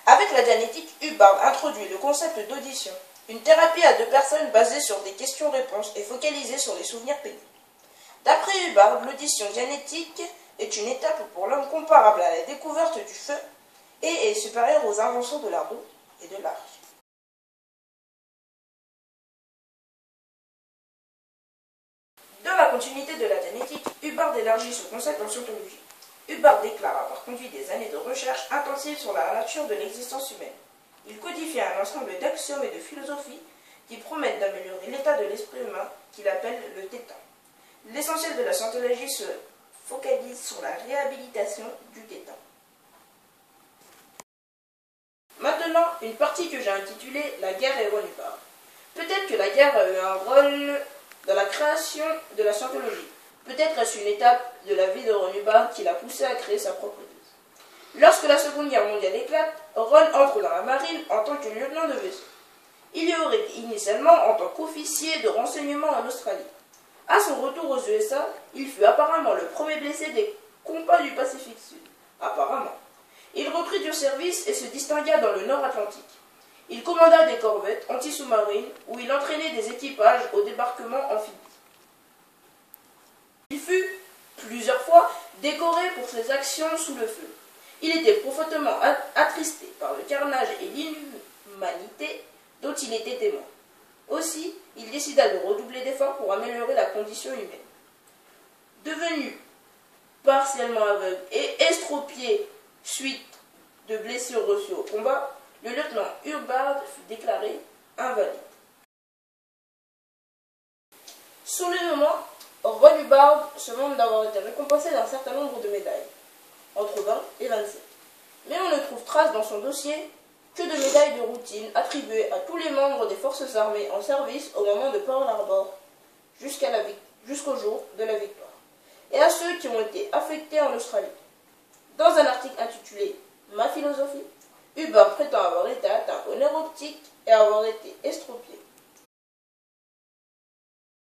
Avec la Dianétique, Hubbard introduit le concept d'audition, une thérapie à deux personnes basée sur des questions-réponses et focalisée sur les souvenirs pénibles. D'après Hubbard, l'audition dianétique est une étape pour l'homme comparable à la découverte du feu et est supérieure aux inventions de la roue et de l'arc. Dans la continuité de la dianétique, Hubbard élargit ce concept en scientologie. Hubbard déclare avoir conduit des années de recherche intensive sur la nature de l'existence humaine. Il codifie un ensemble d'axiomes et de philosophies qui promettent d'améliorer l'état de l'esprit humain qu'il appelle le Theta. L'essentiel de la scientologie se focalise sur la réhabilitation du Theta. Maintenant, une partie que j'ai intitulée « La guerre et Ron Hubbard ». Peut-être que la guerre a eu un rôle dans la création de la scientologie. Peut-être est-ce une étape de la vie de Ron Hubbard qui l'a poussé à créer sa propre église. Lorsque la Seconde Guerre mondiale éclate, Ron entre dans la marine en tant que lieutenant de vaisseau. Il y aurait été initialement en tant qu'officier de renseignement en Australie. À son retour aux USA, il fut apparemment le premier blessé des combats du Pacifique Sud. Apparemment. Il reprit du service et se distingua dans le Nord Atlantique. Il commanda des corvettes anti-sous-marines où il entraînait des équipages au débarquement amphibie. Il fut plusieurs fois décoré pour ses actions sous le feu. Il était profondément attristé par le carnage et l'inhumanité dont il était témoin. Aussi, il décida de redoubler d'efforts pour améliorer la condition humaine. Devenu partiellement aveugle et estropié suite de blessures reçues au combat, le lieutenant Hubbard fut déclaré invalide. Sous le moment, Ron Hubbard se vante d'avoir été récompensé d'un certain nombre de médailles, entre 20 et 27. Mais on ne trouve trace dans son dossier que de médailles de routine attribuées à tous les membres des forces armées en service au moment de Pearl Harbor, jusqu'au jour de la victoire, et à ceux qui ont été affectés en Australie. Dans un article intitulé « Ma philosophie », Hubbard prétend avoir été atteint au nerf optique et avoir été estropié.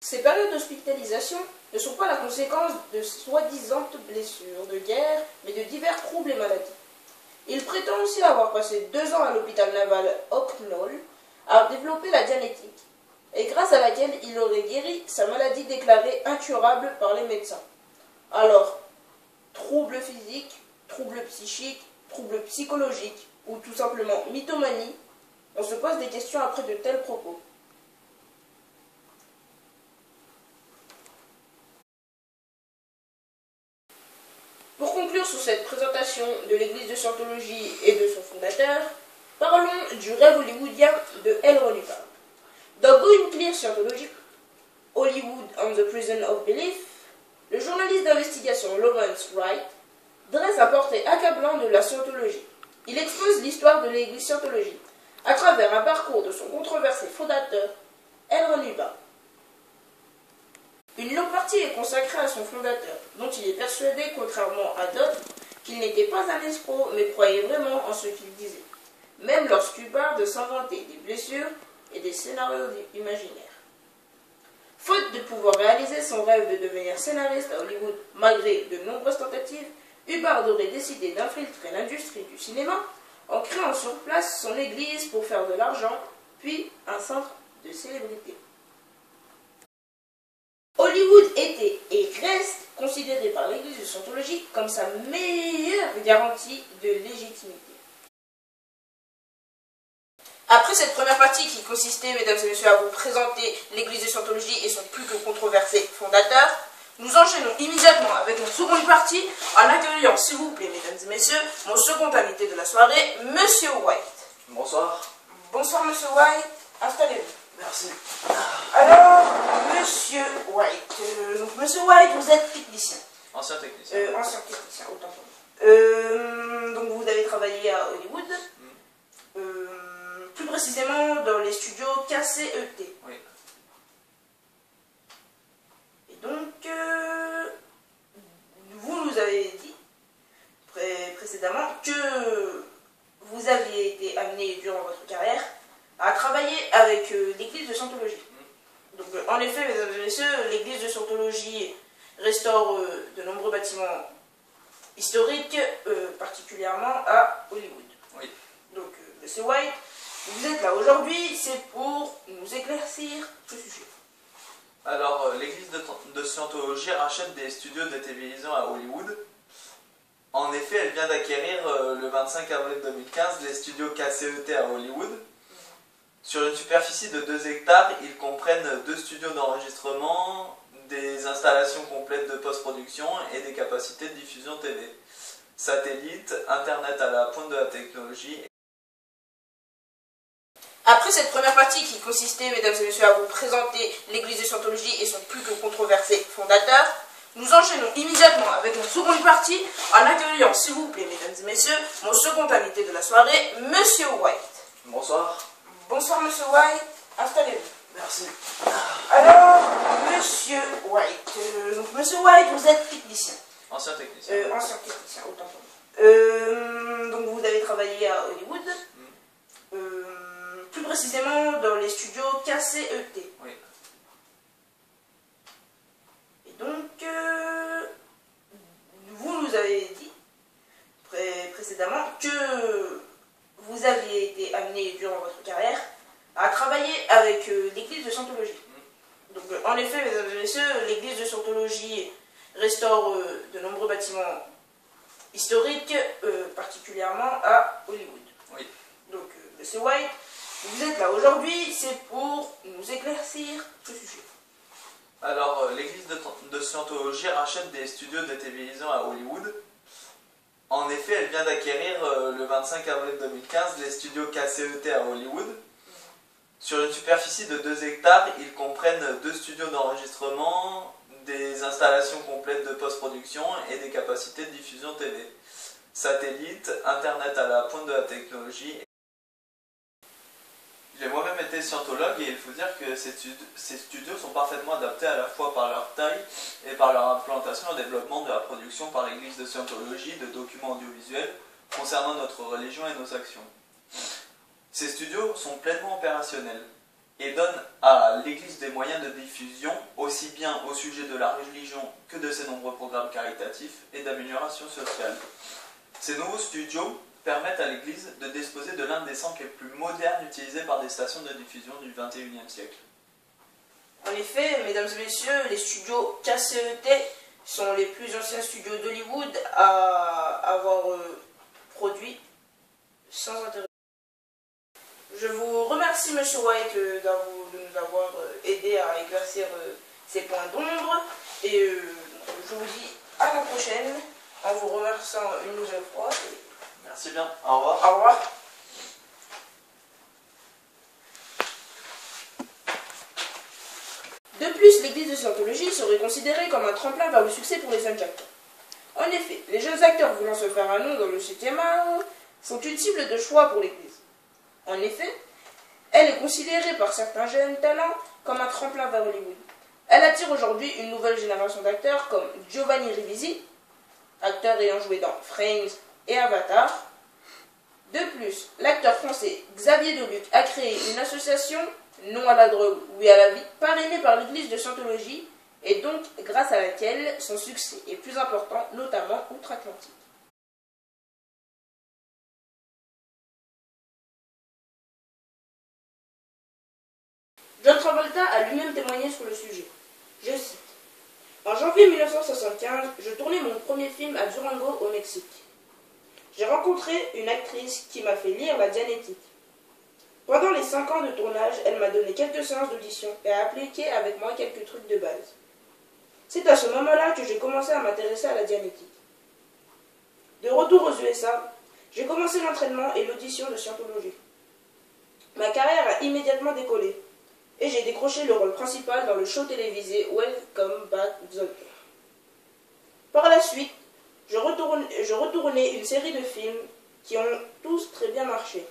Ces périodes d'hospitalisation ne sont pas la conséquence de soi-disant blessures de guerre, mais de divers troubles et maladies. Il prétend aussi avoir passé 2 ans à l'hôpital naval Ocknoll à développer la dianétique, et grâce à laquelle il aurait guéri sa maladie déclarée incurable par les médecins. Alors, troubles physiques, troubles psychiques, troubles psychologiques, ou tout simplement mythomanie, on se pose des questions après de tels propos. Pour conclure sur cette présentation de l'église de Scientologie et de son fondateur, parlons du rêve hollywoodien de L. Ron Hubbard. Dans Go In Clear Scientology, Hollywood and the Prison of Belief, le journaliste d'investigation Lawrence Wright dresse un portrait accablant de la Scientologie. Il expose l'histoire de l'église Scientologie à travers un parcours de son controversé fondateur, L. Ron Hubbard. Une longue partie est consacrée à son fondateur, dont il est persuadé, contrairement à d'autres, qu'il n'était pas un escroc, mais croyait vraiment en ce qu'il disait, même lorsqu'Hubbard s'inventait des blessures et des scénarios imaginaires. Faute de pouvoir réaliser son rêve de devenir scénariste à Hollywood, malgré de nombreuses tentatives, Hubbard aurait décidé d'infiltrer l'industrie du cinéma en créant sur place son église pour faire de l'argent, puis un centre de célébrité. Hollywood était et reste considéré par l'église de Scientologie comme sa meilleure garantie de légitimité. Après cette première partie qui consistait, mesdames et messieurs, à vous présenter l'église de Scientologie et son plus que controversé fondateur, nous enchaînons immédiatement avec une seconde partie en accueillant, s'il vous plaît, mesdames et messieurs, mon second invité de la soirée, Monsieur White. Bonsoir. Bonsoir, Monsieur White. Installez-vous. Merci. Alors, Monsieur White. Monsieur White, vous êtes technicien. Ancien technicien. Ancien technicien, autant pour moi. Donc, vous avez travaillé à Hollywood. Plus précisément dans les studios KCET. Oui. Et donc, vous nous avez dit précédemment que vous aviez été amené durant votre carrière à travailler avec l'église de Scientologie. Donc, en effet, mesdames et messieurs, l'église de Scientologie restaure de nombreux bâtiments historiques, particulièrement à Hollywood. Oui. Donc, Monsieur White, vous êtes là aujourd'hui, c'est pour nous éclaircir ce sujet. Alors, l'église de Scientologie rachète des studios de télévision à Hollywood. En effet, elle vient d'acquérir le 25 avril 2015 les studios KCET à Hollywood. Sur une superficie de 2 hectares, ils comprennent 2 studios d'enregistrement, des installations complètes de post-production et des capacités de diffusion TV. Satellite, Internet à la pointe de la technologie. Après cette première partie qui consistait, mesdames et messieurs, à vous présenter l'église de Scientologie et son plutôt controversé fondateur, nous enchaînons immédiatement avec une seconde partie en accueillant, s'il vous plaît, mesdames et messieurs, mon second invité de la soirée, Monsieur White. Bonsoir. Bonsoir, Monsieur White. Installez-vous. Merci. Alors, Monsieur White. Monsieur White, vous êtes technicien. Ancien technicien. Ancien technicien, autant pour moi. Donc, vous avez travaillé à Hollywood. Plus précisément dans les studios KCET. Oui. Et donc, vous nous avez dit précédemment que vous aviez été amené durant votre carrière à travailler avec l'église de Scientologie. Donc, en effet, mesdames et messieurs, l'église de Scientologie restaure de nombreux bâtiments historiques, particulièrement à Hollywood. Oui. Donc, Monsieur White, vous êtes là aujourd'hui, c'est pour nous éclaircir ce sujet. Alors, l'église de Scientologie rachète des studios de télévision à Hollywood. En effet, elle vient d'acquérir le 25 avril 2015 les studios KCET à Hollywood. Sur une superficie de 2 hectares, ils comprennent 2 studios d'enregistrement, des installations complètes de post-production et des capacités de diffusion TV. Satellite, Internet à la pointe de la technologie. J'ai moi-même été scientologue et il faut dire que ces studios sont parfaitement adaptés à la fois par leur taille et par leur implantation au développement de la production par l'église de Scientologie de documents audiovisuels concernant notre religion et nos actions. Ces studios sont pleinement opérationnels et donnent à l'église des moyens de diffusion aussi bien au sujet de la religion que de ses nombreux programmes caritatifs et d'amélioration sociale. Ces nouveaux studios permettent à l'Église de disposer de l'un des centres les plus modernes utilisés par des stations de diffusion du XXIe siècle. En effet, mesdames et messieurs, les studios KCET sont les plus anciens studios d'Hollywood à avoir produit sans intérêt. Je vous remercie, Monsieur White, de nous avoir aidé à éclaircir ces points d'ombre et je vous dis à la prochaine en vous remerciant une nouvelle fois. Merci bien, au revoir. Au revoir. De plus, l'église de Scientologie serait considérée comme un tremplin vers le succès pour les jeunes acteurs. En effet, les jeunes acteurs voulant se faire un nom dans le 7e art sont une cible de choix pour l'église. En effet, elle est considérée par certains jeunes talents comme un tremplin vers Hollywood. Elle attire aujourd'hui une nouvelle génération d'acteurs comme Giovanni Ribisi, acteur ayant joué dans Frames et Avatar. De plus, l'acteur français Xavier Deluc a créé une association, Non à la drogue, oui à la vie, parrainée par l'église de Scientologie, et donc grâce à laquelle son succès est plus important, notamment outre-Atlantique. John Travolta a lui-même témoigné sur le sujet. Je cite. En janvier 1975, je tournais mon premier film à Durango, au Mexique. J'ai rencontré une actrice qui m'a fait lire la Dianétique. Pendant les 5 ans de tournage, elle m'a donné quelques séances d'audition et a appliqué avec moi quelques trucs de base. C'est à ce moment-là que j'ai commencé à m'intéresser à la Dianétique. De retour aux USA, j'ai commencé l'entraînement et l'audition de Scientologie. Ma carrière a immédiatement décollé et j'ai décroché le rôle principal dans le show télévisé Welcome Back Zoltan. Par la suite, je retournais une série de films qui ont tous très bien marché.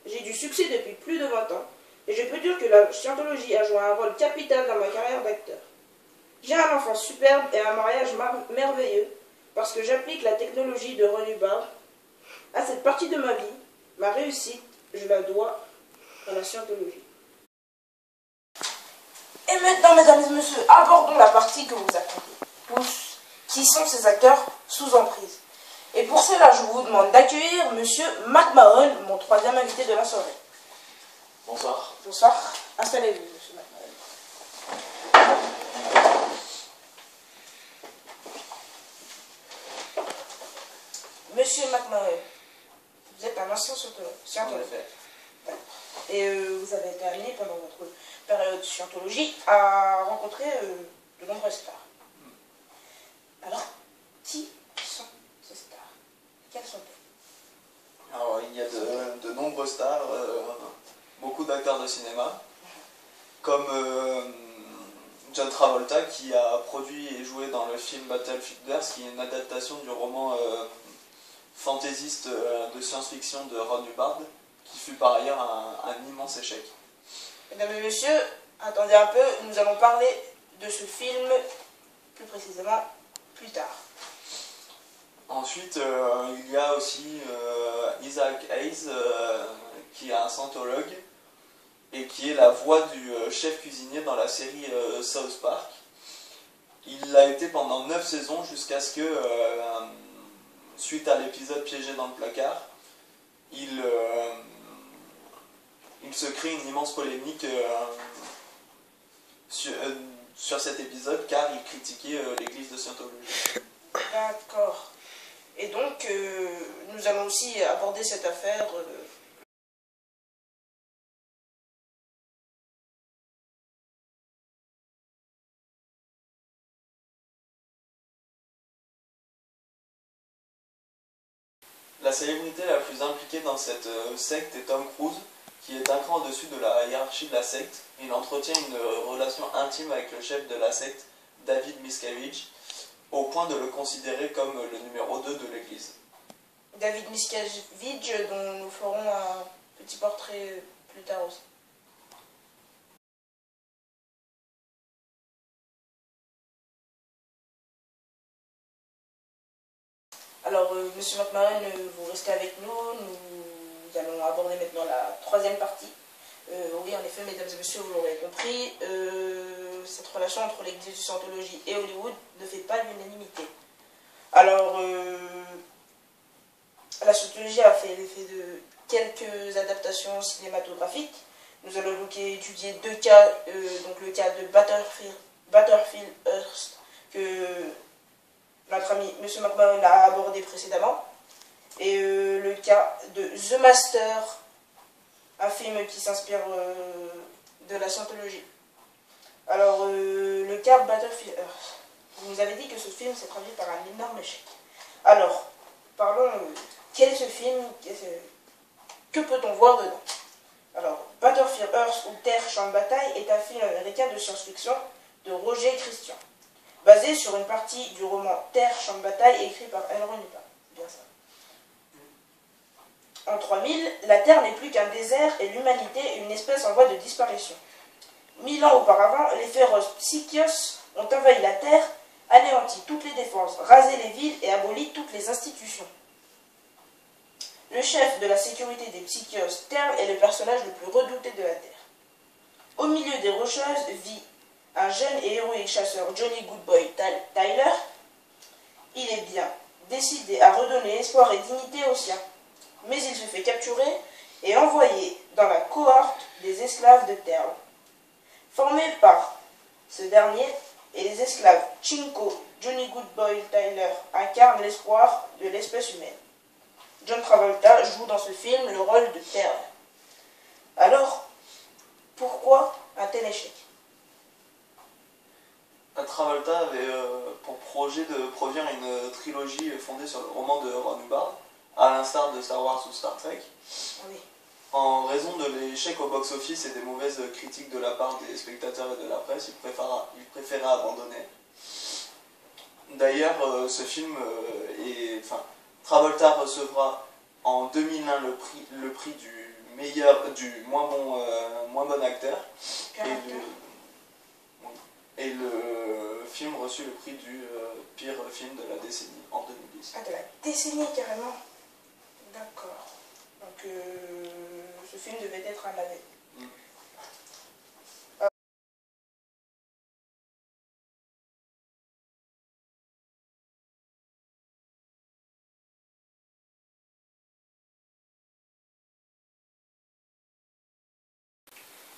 J'ai du succès depuis plus de 20 ans et je peux dire que la Scientologie a joué un rôle capital dans ma carrière d'acteur. J'ai un enfant superbe et un mariage merveilleux parce que j'applique la technologie de Ron Hubbard à cette partie de ma vie. Ma réussite, je la dois à la Scientologie. Et maintenant, mesdames et messieurs, abordons la partie que vous attendez tous, qui sont ces acteurs sous emprise. Et pour cela, je vous demande d'accueillir Monsieur McMahon, mon troisième invité de la soirée. Bonsoir. Bonsoir. Installez-vous, Monsieur McMahon. Monsieur McMahon, vous êtes un ancien scientologue. Et vous avez été amené pendant votre période de scientologie à rencontrer de nombreuses stars. Alors, qui sont ces stars? Quelles sont-elles? Alors, il y a de nombreux stars, beaucoup d'acteurs de cinéma, comme John Travolta qui a produit et joué dans le film Battlefield Earth, qui est une adaptation du roman fantaisiste de science-fiction de Ron Hubbard, qui fut par ailleurs un immense échec. Mesdames et messieurs, attendez un peu, nous allons parler de ce film plus précisément plus tard. Ensuite, il y a aussi Isaac Hayes, qui est un scientologue et qui est la voix du chef cuisinier dans la série South Park. Il l'a été pendant 9 saisons jusqu'à ce que, suite à l'épisode Piégé dans le placard, il se crée une immense polémique sur cet épisode car il critiquait l'église de Scientologie. D'accord. Et donc, nous allons aussi aborder cette affaire. La célébrité la plus impliquée dans cette secte est Tom Cruise, qui est un cran au-dessus de la hiérarchie de la secte. Il entretient une relation intime avec le chef de la secte, David Miscavige, au point de le considérer comme le numéro 2 de l'église. David Miscavige, dont nous ferons un petit portrait plus tard aussi. Alors, Monsieur McMahon, vous restez avec nous. Nous allons aborder maintenant la troisième partie. Oui, en effet, mesdames et messieurs, vous l'aurez compris, cette relation entre l'église de Scientologie et Hollywood ne fait pas l'unanimité. Alors, la Scientologie a fait l'effet de quelques adaptations cinématographiques. Nous allons donc étudier deux cas, donc le cas de Battlefield Earth, que notre ami M. McMahon a abordé précédemment, et le cas de The Master, un film qui s'inspire de la Scientologie. Alors, le cas Battlefield Earth. Vous nous avez dit que ce film s'est traduit par un énorme échec. Alors, parlons, quel est ce film? Que peut-on voir dedans? Alors, Battlefield Earth ou Terre, champ de bataille est un film américain de science-fiction de Roger Christian, basé sur une partie du roman Terre, champ de bataille écrit par L. Ron Hubbard. Bien ça. En 3000, la Terre n'est plus qu'un désert et l'humanité une espèce en voie de disparition. 1000 ans auparavant, les féroces Psychios ont envahi la Terre, anéanti toutes les défenses, rasé les villes et aboli toutes les institutions. Le chef de la sécurité des Psychios, Terl, est le personnage le plus redouté de la Terre. Au milieu des Rocheuses vit un jeune et héroïque chasseur, Johnny Goodboy Tyler. Il est bien décidé à redonner espoir et dignité aux siens. Mais il se fait capturer et envoyé dans la cohorte des esclaves de Terl. Formé par ce dernier et les esclaves Chinko, Johnny Goodboy Tyler incarnent l'espoir de l'espèce humaine. John Travolta joue dans ce film le rôle de Terl. Alors, pourquoi un tel échec? Travolta avait pour projet de produire une trilogie fondée sur le roman de Ron Hubbard, à l'instar de Star Wars ou Star Trek. Oui. En raison de l'échec au box-office et des mauvaises critiques de la part des spectateurs et de la presse, il préféra abandonner. D'ailleurs, ce film Travolta recevra en 2001 le prix du moins bon acteur. Et le film reçut le prix du pire film de la décennie en 2010. Ah, de la décennie carrément. D'accord. Donc ce film devait être un navet.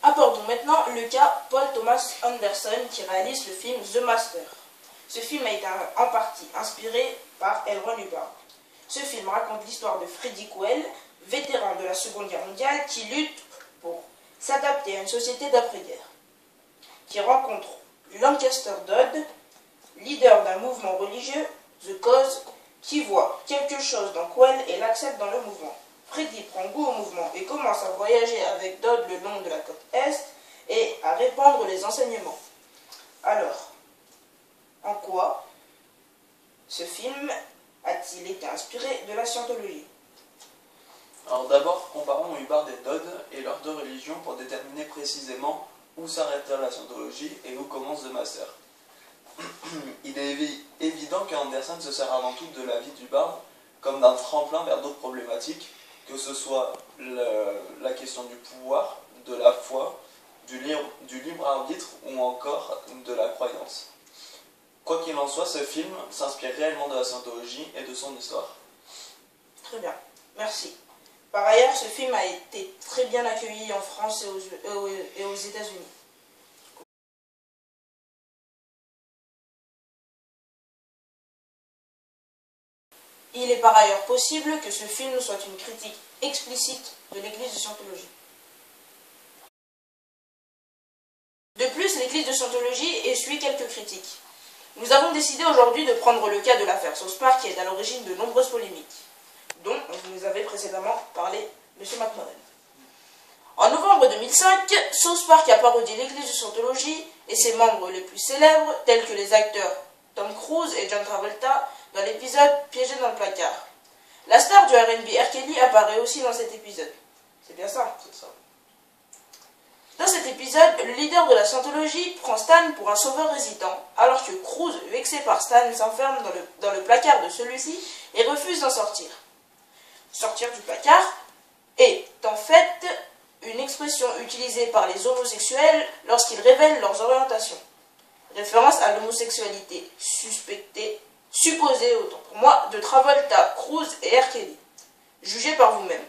Abordons maintenant le cas Paul Thomas Anderson qui réalise le film The Master. Ce film a été en partie inspiré par L. Ron Hubbard. Ce film raconte l'histoire de Freddie Quell, vétéran de la Seconde Guerre mondiale qui lutte pour s'adapter à une société d'après-guerre, qui rencontre Lancaster Dodd, leader d'un mouvement religieux, The Cause, qui voit quelque chose dans Quell et l'accepte dans le mouvement. Freddie prend goût au mouvement et commence à voyager avec Dodd le long de la côte Est et à répandre les enseignements. Alors, en quoi ce film a-t-il été inspiré de la scientologie? Alors d'abord, comparons Hubbard et Dodd et leurs deux religions pour déterminer précisément où s'arrête la scientologie et où commence The Master. Il est évident qu'Anderson se sert avant tout de la vie d'Hubbard comme d'un tremplin vers d'autres problématiques, que ce soit la question du pouvoir, de la foi, du libre arbitre ou encore de la croyance. Quoi qu'il en soit, ce film s'inspire réellement de la scientologie et de son histoire. Très bien, merci. Par ailleurs, ce film a été très bien accueilli en France et aux États-Unis. Il est par ailleurs possible que ce film soit une critique explicite de l'Église de Scientologie. De plus, l'Église de Scientologie essuie quelques critiques. Nous avons décidé aujourd'hui de prendre le cas de l'affaire South Park qui est à l'origine de nombreuses polémiques, dont vous nous avez précédemment parlé, M. McMahon. En novembre 2005, South Park a parodié l'Église de Scientologie et ses membres les plus célèbres, tels que les acteurs Tom Cruise et John Travolta, dans l'épisode Piégé dans le placard. La star du R&B R. Kelly apparaît aussi dans cet épisode. C'est bien ça? C'est ça. Dans cet épisode, le leader de la Scientologie prend Stan pour un sauveur hésitant, alors que Cruise, vexé par Stan, s'enferme dans le placard de celui-ci et refuse d'en sortir. Sortir du placard est en fait une expression utilisée par les homosexuels lorsqu'ils révèlent leurs orientations. Référence à l'homosexualité supposée, autant pour moi, de Travolta, Cruise et R. Kelly. Jugez par vous-même.